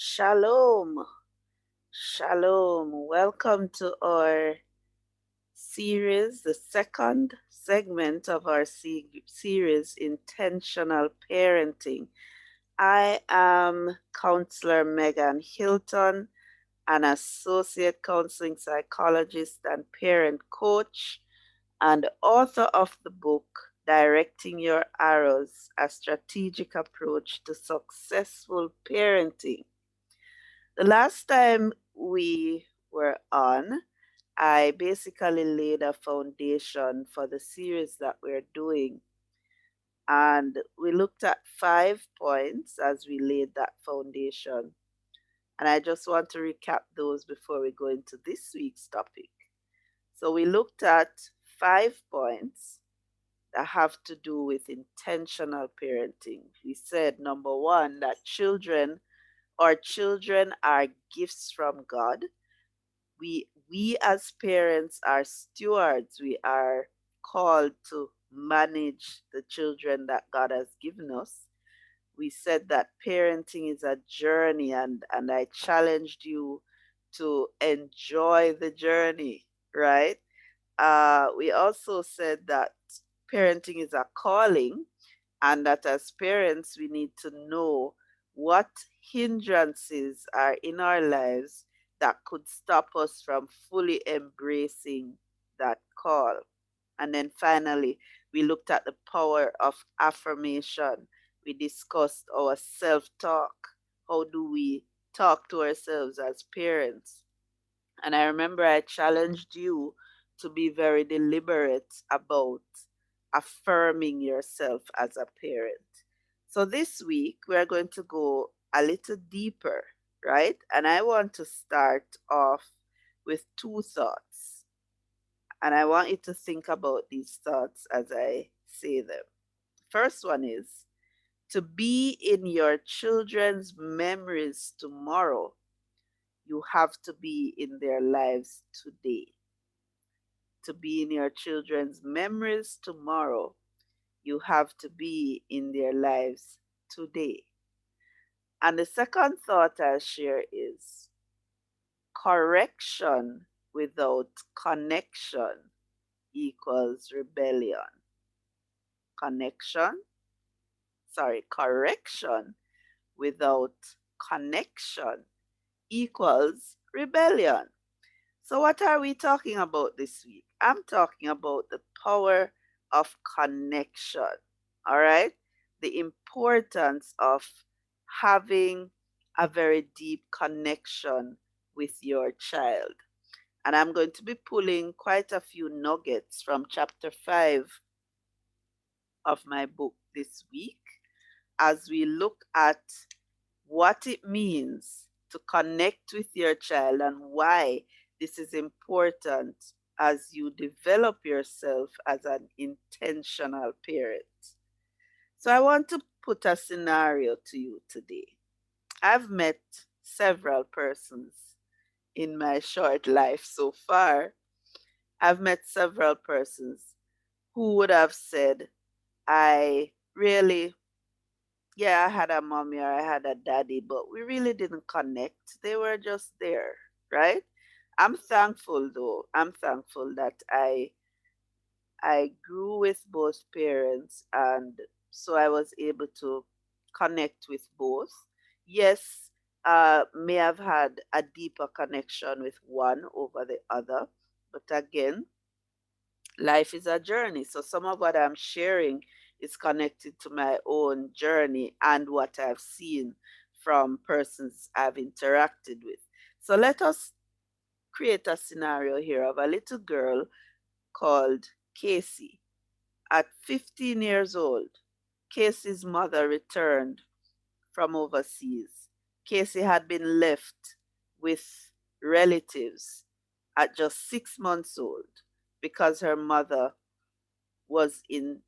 Shalom, shalom. Welcome to our series, the second segment of our series, Intentional Parenting. I am Counselor Megan Hylton, an associate counseling psychologist and parent coach, and author of the book Directing Your Arrows, a strategic approach to successful parenting. The last time we were on, I basically laid a foundation for the series that we're doing. And we looked at 5 points as we laid that foundation. And I just want to recap those before we go into this week's topic. So we looked at 5 points that have to do with intentional parenting. We said, number one, that children are gifts from God. We as parents are stewards. We are called to manage the children that God has given us. We said that parenting is a journey, and I challenged you to enjoy the journey, right? We also said that parenting is a calling, and that as parents, we need to know what hindrances are in our lives that could stop us from fully embracing that call. And then finally, we looked at the power of affirmation. We discussed our self talk. How do we talk to ourselves as parents? And I remember I challenged you to be very deliberate about affirming yourself as a parent. So this week, we're going to go a little deeper, right? And I want to start off with two thoughts. And I want you to think about these thoughts as I say them. First one is to be in your children's memories tomorrow, you have to be in their lives today. To be in your children's memories tomorrow, you have to be in their lives today. And the second thought I'll share is correction without connection equals rebellion. Connection, correction without connection equals rebellion. So, what are we talking about this week? I'm talking about the power of connection. All right? The importance of having a very deep connection with your child. And I'm going to be pulling quite a few nuggets from chapter 5 of my book this week as we look at what it means to connect with your child and why this is important as you develop yourself as an intentional parent. So, I want to put a scenario to you today. I've met several persons in my short life so far. I've met several persons who would have said, I really, yeah, I had a mommy or I had a daddy, but we really didn't connect. They were just there, right? I'm thankful though. I'm thankful that I grew with both parents, and so I was able to connect with both. Yes, may have had a deeper connection with one over the other, but again, life is a journey. So some of what I'm sharing is connected to my own journey and what I've seen from persons I've interacted with. So let us create a scenario here of a little girl called Casey. At 15 years old, Casey's mother returned from overseas. Casey had been left with relatives at just 6 months old because her mother was in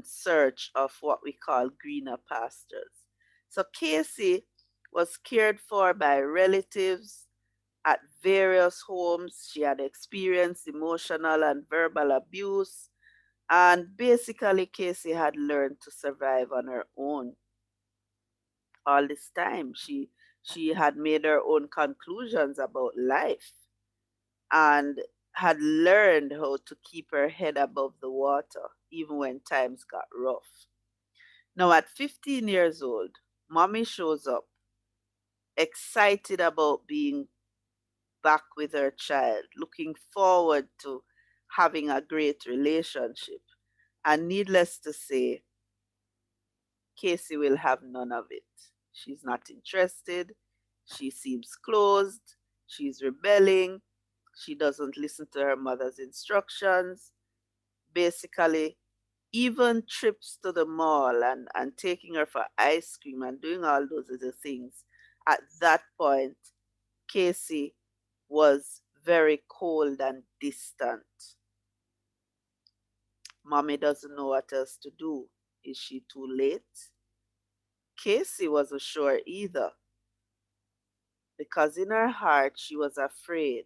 search of what we call greener pastures. So Casey was cared for by relatives at various homes. She had experienced emotional and verbal abuse, and basically Casey had learned to survive on her own. All this time She had made her own conclusions about life and had learned how to keep her head above the water even when times got rough. Now, at 15 years old, mommy shows up excited about being back with her child, looking forward to having a great relationship. And needless to say, Casey will have none of it. She's not interested. She seems closed. She's rebelling. She doesn't listen to her mother's instructions. Basically, even trips to the mall and taking her for ice cream and doing all those other things. At that point, Casey was very cold and distant. Mommy doesn't know what else to do. Is she too late? Casey wasn't sure either because in her heart she was afraid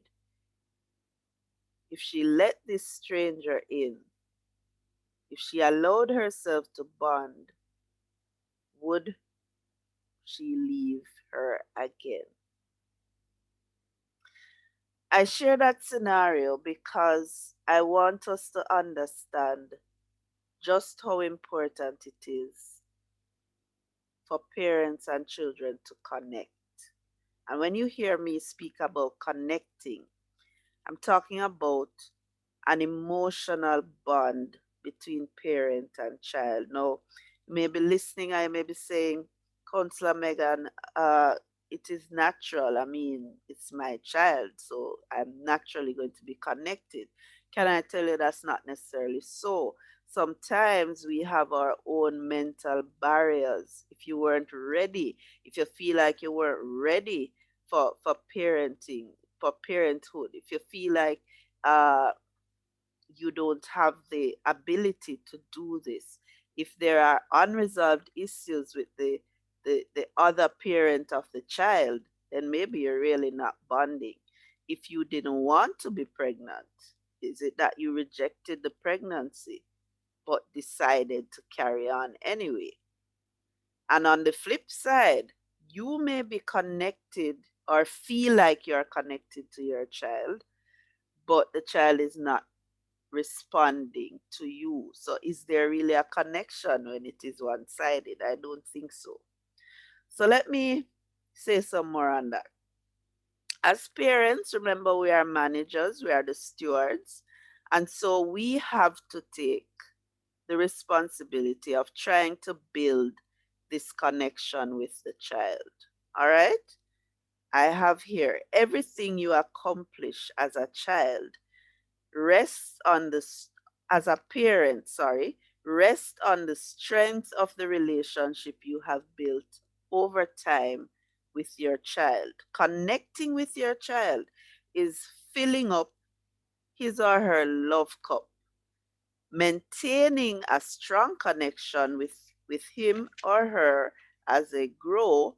if she let this stranger in, if she allowed herself to bond, would she leave her again? I share that scenario because I want us to understand just how important it is for parents and children to connect. And when you hear me speak about connecting, I'm talking about an emotional bond between parent and child. Now, you may be listening, I may be saying, Counselor Megan, it is natural. I mean, it's my child, so I'm naturally going to be connected. Can I tell you that's not necessarily so? Sometimes we have our own mental barriers. If you weren't ready, if you feel like you weren't ready for parenting, for parenthood, if you feel like uh, you don't have the ability to do this, if there are unresolved issues with the other parent of the child, then maybe you're really not bonding. If you didn't want to be pregnant, is it that you rejected the pregnancy but decided to carry on anyway? And on the flip side, you may be connected or feel like you're connected to your child, but the child is not responding to you. So, is there really a connection when it is one sided? I don't think so. So, let me say some more on that. As parents, remember we are managers, we are the stewards, and so we have to take the responsibility of trying to build this connection with the child. All right? I have here everything you accomplish as a child rests on the as a parent, sorry, rest on the strength of the relationship you have built over time with your child. Connecting with your child is filling up his or her love cup, maintaining a strong connection with him or her as they grow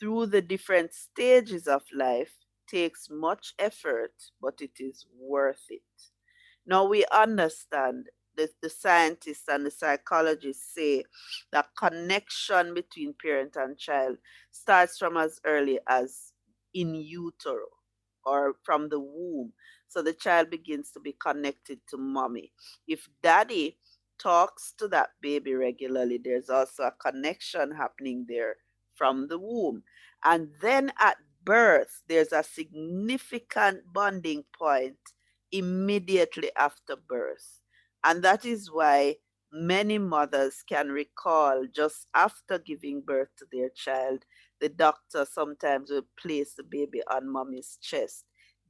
through the different stages of life takes much effort, but it is worth it. Now we understand the scientists and the psychologists say that connection between parent and child starts from as early as in utero or from the womb. So the child begins to be connected to mommy. If daddy talks to that baby regularly, there's also a connection happening there from the womb. And then at birth, there's a significant bonding point immediately after birth. And that is why many mothers can recall just after giving birth to their child, the doctor sometimes will place the baby on mommy's chest.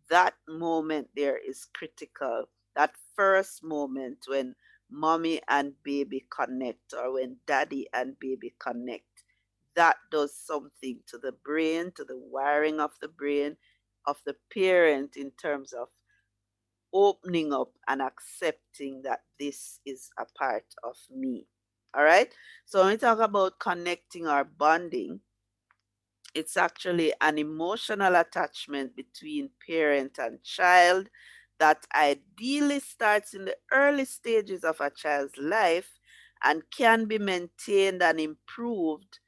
That moment there is critical. That first moment when mommy and baby connect, or when daddy and baby connect, that does something to the brain, to the wiring of the brain of the parent in terms of opening up and accepting that this is a part of me. All right. So when we talk about connecting or bonding, it's actually an emotional attachment between parent and child that ideally starts in the early stages of a child's life and can be maintained and improved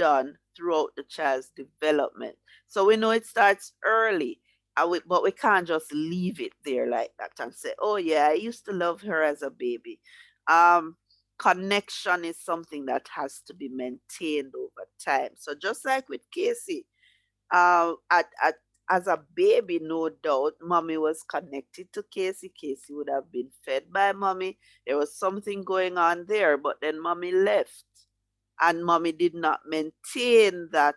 on throughout the child's development. So we know it starts early, but we can't just leave it there like that and say, oh, yeah, I used to love her as a baby. Um, Connection is something that has to be maintained over time. So just like with Casey, at as a baby, no doubt, mommy was connected to Casey. Casey would have been fed by mommy. There was something going on there, but then mommy left, and mommy did not maintain that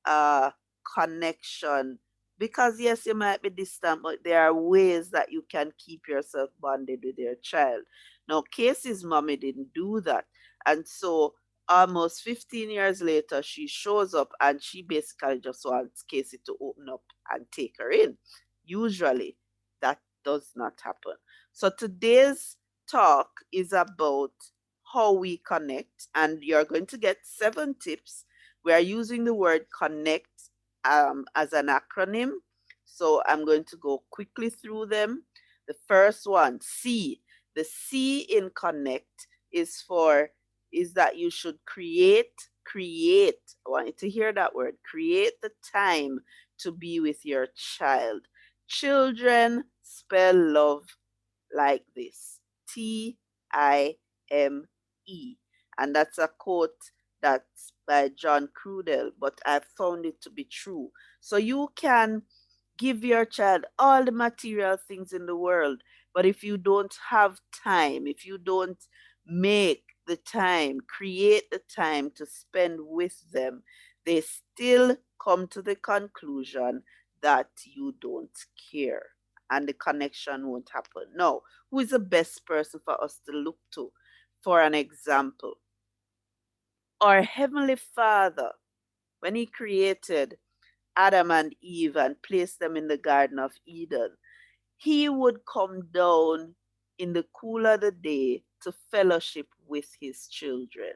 uh, connection. Because yes, you might be distant, but there are ways that you can keep yourself bonded with your child. Now, Casey's mommy didn't do that, and so almost 15 years later, she shows up and she basically just wants Casey to open up and take her in. Usually, that does not happen. So, today's talk is about how we connect, and you're going to get 7 tips. We are using the word connect as an acronym. So, I'm going to go quickly through them. The first one, C. The C in connect is that you should create. I want you to hear that word. Create the time to be with your child. Children spell love like this: Time. And that's a quote that's by John Crudell, but I found it to be true. So you can give your child all the material things in the world, but if you don't have time, if you don't make the time, create the time to spend with them, they still come to the conclusion that you don't care, and the connection won't happen. Now, who is the best person for us to look to for an example? Our Heavenly Father, when He created Adam and Eve and placed them in the Garden of Eden, He would come down in the cool of the day to fellowship with His children.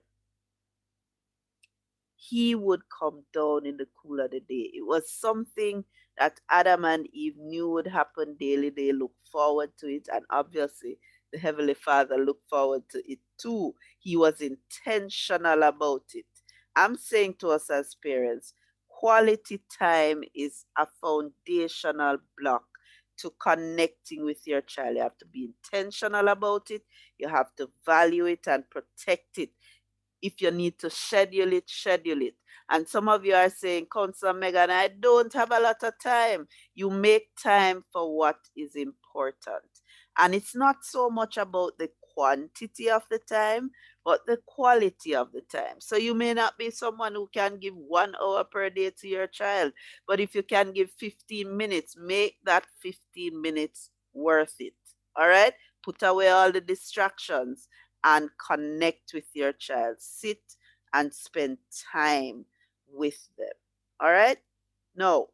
He would come down in the cool of the day. It was something that Adam and Eve knew would happen daily. They looked forward to it, and obviously, the Heavenly Father looked forward to it too. He was intentional about it. I'm saying to us as parents, quality time is a foundational block to connecting with your child. You have to be intentional about it, you have to value it and protect it. If you need to schedule it, schedule it. And some of you are saying, Councillor Megan, I don't have a lot of time. You make time for what is important. And it's not so much about the quantity of the time, but the quality of the time. So you may not be someone who can give 1 hour per day to your child, but if you can give 15 minutes, make that 15 minutes worth it. All right? Put away all the distractions and connect with your child. Sit and spend time with them. All right? Now,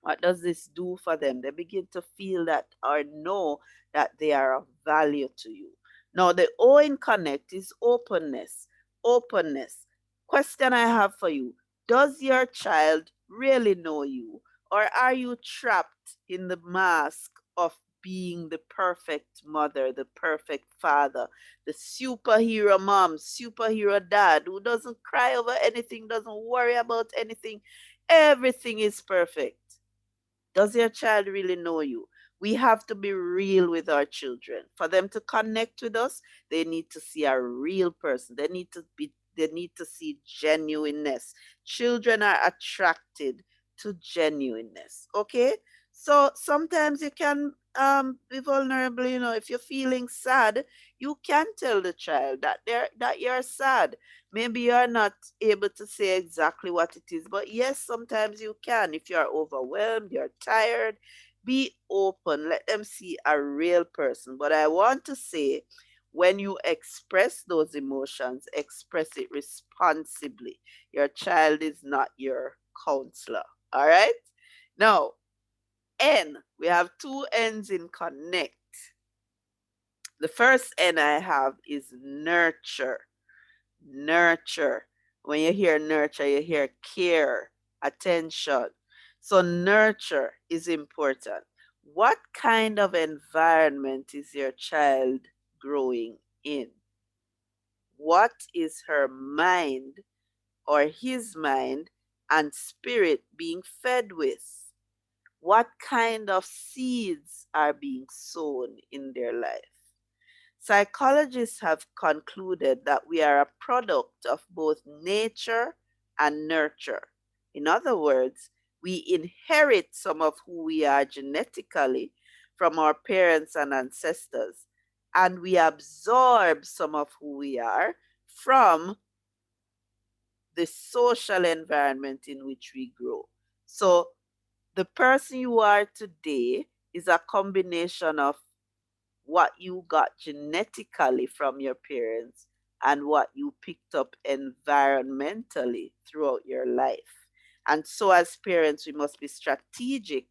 what does this do for them? They begin to feel that or know that they are of value to you. Now, the O in Connect is openness. Openness. Question I have for you: does your child really know you? Or are you trapped in the mask of being the perfect mother, the perfect father, the superhero mom, superhero dad who doesn't cry over anything, doesn't worry about anything? Everything is perfect. Does your child really know you? We have to be real with our children. For them to connect with us, they need to see a real person. They need to see genuineness. Children are attracted to genuineness. Okay? So sometimes you can be vulnerable, if you're feeling sad, you can tell the child that you're sad. Maybe you're not able to say exactly what it is, but yes, sometimes you can. If you're overwhelmed, you're tired, be open. Let them see a real person. But I want to say, when you express those emotions, express it responsibly. Your child is not your counselor. All right? Now, N, we have 2 N's in connect. The first N I have is nurture. Nurture. When you hear nurture, you hear care, attention. So nurture is important. What kind of environment is your child growing in? What is her mind or his mind and spirit being fed with? What kind of seeds are being sown in their life? Psychologists have concluded that we are a product of both nature and nurture. In other words, we inherit some of who we are genetically from our parents and ancestors, and we absorb some of who we are from the social environment in which we grow. So, the person you are today is a combination of what you got genetically from your parents and what you picked up environmentally throughout your life. And so, as parents, we must be strategic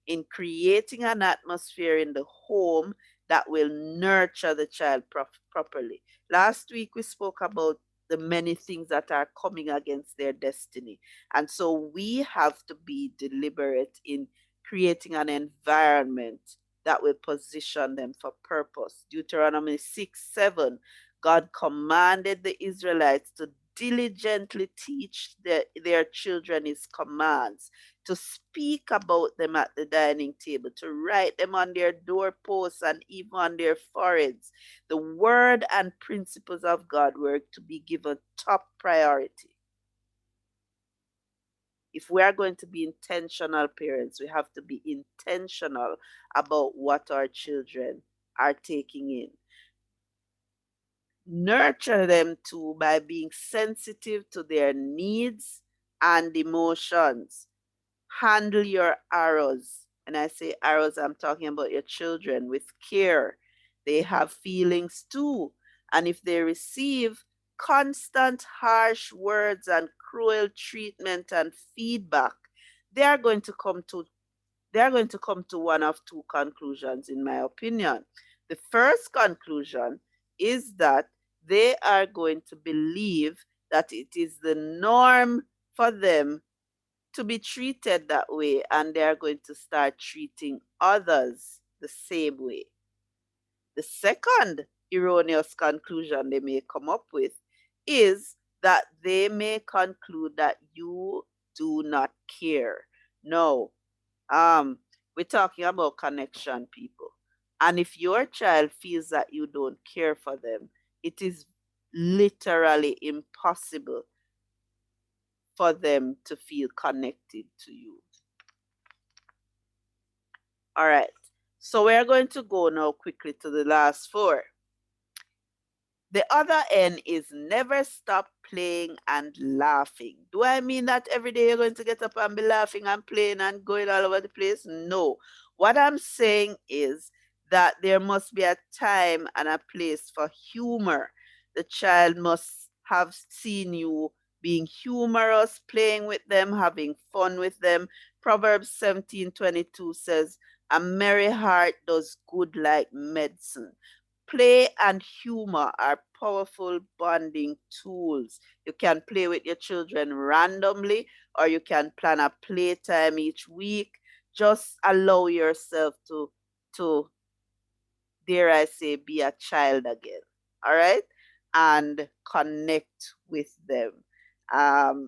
in creating an atmosphere in the home that will nurture the child properly. Last week, we spoke about the many things that are coming against their destiny. And so, we have to be deliberate in creating an environment that will position them for purpose. Deuteronomy 6:7, God commanded the Israelites to diligently teach their children his commands, to speak about them at the dining table, to write them on their doorposts and even on their foreheads. The word and principles of God were to be given top priority. If we are going to be intentional parents, we have to be intentional about what our children are taking in. Nurture them too by being sensitive to their needs and emotions. Handle your arrows. And I say arrows, I'm talking about your children with care. They have feelings too. And if they receive constant harsh words and cruel treatment and feedback, they are going to come to they are going to come to one of two conclusions, in my opinion. The first conclusion is that they are going to believe that it is the norm for them to be treated that way, and they are going to start treating others the same way. The second erroneous conclusion they may come up with is that they may conclude that you do not care. No, um, we're talking about connection, people. And if your child feels that you don't care for them, it is literally impossible for them to feel connected to you. All right. So we're going to go now quickly to the last four. The other N is never stop playing and laughing. Do I mean that every day you're going to get up and be laughing and playing and going all over the place? No. What I'm saying is that there must be a time and a place for humor. The child must have seen you being humorous, playing with them, having fun with them. Proverbs 17:22 says, a merry heart does good like medicine. Play and humor are powerful bonding tools. You can play with your children randomly, or you can plan a playtime each week. Just allow yourself to dare I say, be a child again. All right? And connect with them.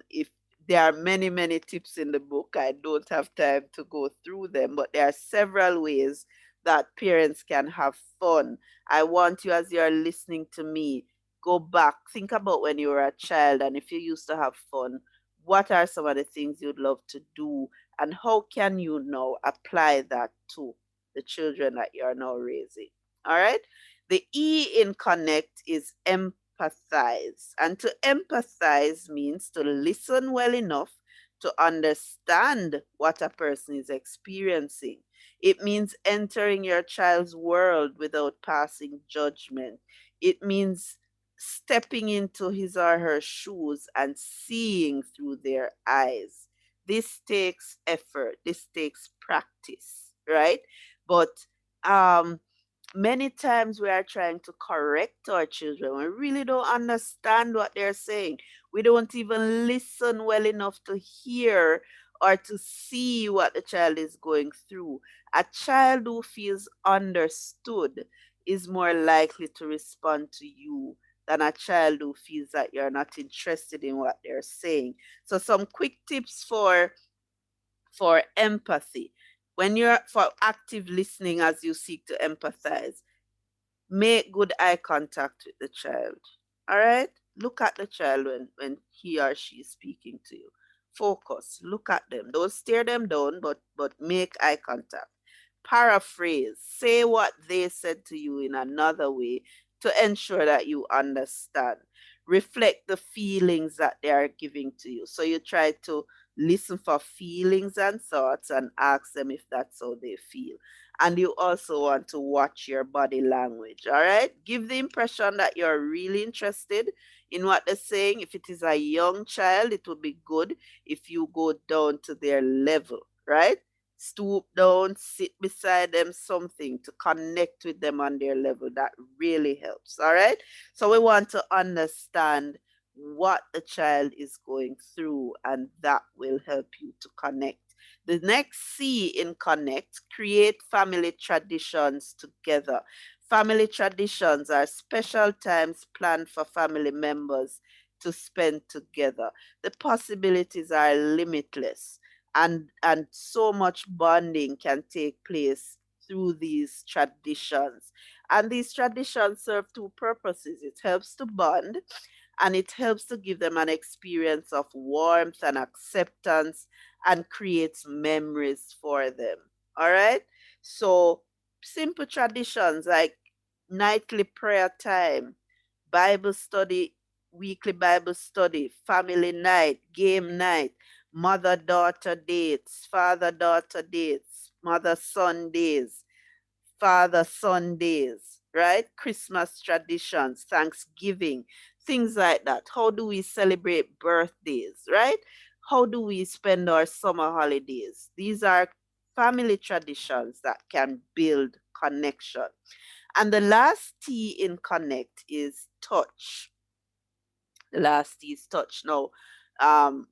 If there are many, many tips in the book, I don't have time to go through them, but there are several ways that parents can have fun. I want you, as you're listening to me, go back, think about when you were a child and if you used to have fun. What are some of the things you'd love to do, and how can you now apply that to the children that you're now raising? All right. The E in connect is empathize. And to empathize means to listen well enough to understand what a person is experiencing. It means entering your child's world without passing judgment. It means stepping into his or her shoes and seeing through their eyes. This takes effort, this takes practice, right? But um, many times we are trying to correct our children. We really don't understand what they're saying. We don't even listen well enough to hear or to see what the child is going through. A child who feels understood is more likely to respond to you than a child who feels that you're not interested in what they're saying. So some quick tips for empathy. When you're for active listening as you seek to empathize, make good eye contact with the child. All right? Look at the child when he or she is speaking to you. Focus. Look at them. Don't stare them down, but make eye contact. Paraphrase. Say what they said to you in another way to ensure that you understand. Reflect the feelings that they are giving to you. So you try to listen for feelings and thoughts and ask them if that's how they feel. And you also want to watch your body language. All right. Give the impression that you're really interested in what they're saying. If it is a young child, it would be good if you go down to their level, right? Stoop down, sit beside them, something to connect with them on their level. That really helps. All right. So we want to understand what the child is going through, and that will help you to connect. The next C in connect, create family traditions together. Family traditions are special times planned for family members to spend together. The possibilities are limitless, and so much bonding can take place through these traditions. And these traditions serve two purposes. It helps to bond, and it helps to give them an experience of warmth and acceptance and creates memories for them. All right? So, simple traditions like nightly prayer time, Bible study, weekly Bible study, family night, game night, mother daughter dates, father daughter dates, mother son days, Father Sundays, right? Christmas traditions, Thanksgiving, things like that. How do we celebrate birthdays, right? How do we spend our summer holidays? These are family traditions that can build connection. And the last T in connect is touch. The last T is touch. Now,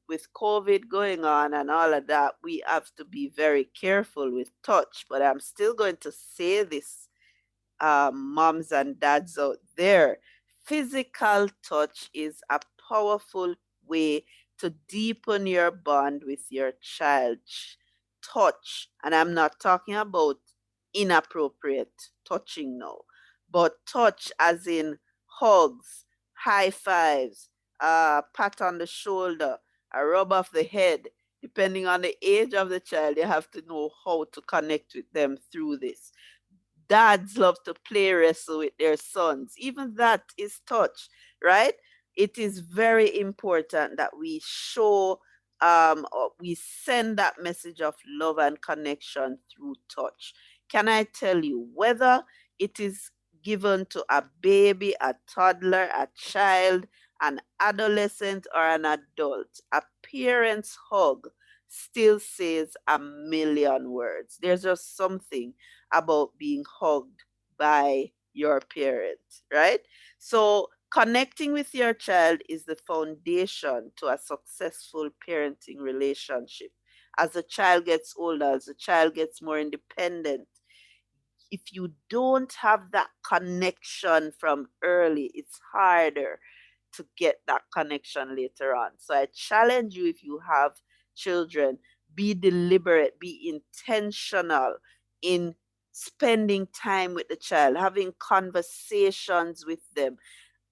with COVID going on and all of that, we have to be very careful with touch. But I'm still going to say this, moms and dads out there. Physical touch is a powerful way to deepen your bond with your child. Touch, and I'm not talking about inappropriate touching now, but touch as in hugs, high fives, a pat on the shoulder, a rub of the head. Depending on the age of the child, you have to know how to connect with them through this. Dads love to play wrestle with their sons. Even that is touch, right? It is very important that we show, or we send that message of love and connection through touch. Can I tell you, whether it is given to a baby, a toddler, a child, an adolescent, or an adult, a parent's hug still says a million words. There's just something about being hugged by your parent, right? So, connecting with your child is the foundation to a successful parenting relationship. As the child gets older, as the child gets more independent, if you don't have that connection from early, it's harder to get that connection later on. So I challenge you, if you have children, be deliberate, be intentional in spending time with the child, having conversations with them,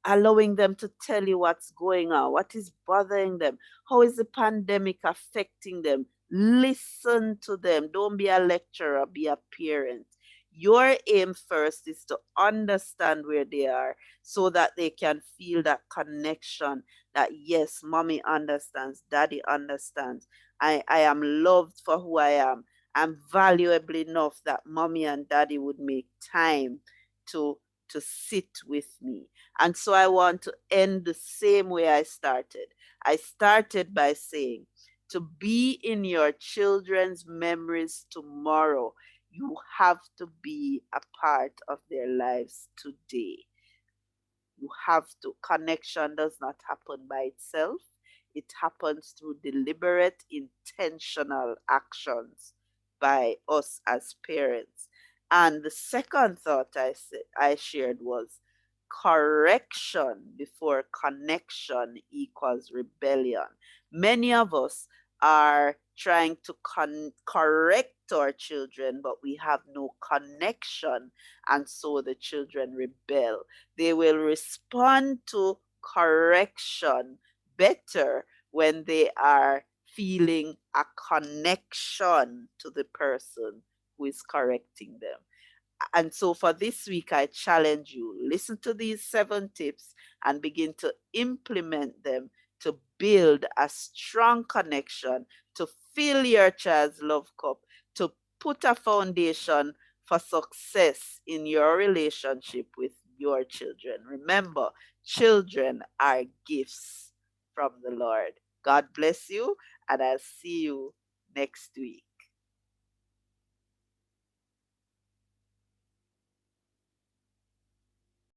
allowing them to tell you what's going on, what is bothering them, how is the pandemic affecting them. Listen to them. Don't be a lecturer, be a parent. Your aim first is to understand where they are so that they can feel that connection, that yes, mommy understands, daddy understands. I am loved for who I am. I'm valuable enough that mommy and daddy would make time to to sit with me. And so I want to end the same way I started. I started by saying, to be in your children's memories tomorrow, you have to be a part of their lives today. You have to. Connection does not happen by itself. It happens through deliberate, intentional actions by us as parents. And the second thought I shared was, correction before connection equals rebellion. Many of us are trying to correct our children, but we have no connection, and so the children rebel. They will respond to correction better when they are feeling a connection to the person who is correcting them. And so for this week, I challenge you, listen to these 7 tips and begin to implement them to build a strong connection, to fill your child's love cup, to put a foundation for success in your relationship with your children. Remember, children are gifts from the Lord. God bless you, and I'll see you next week.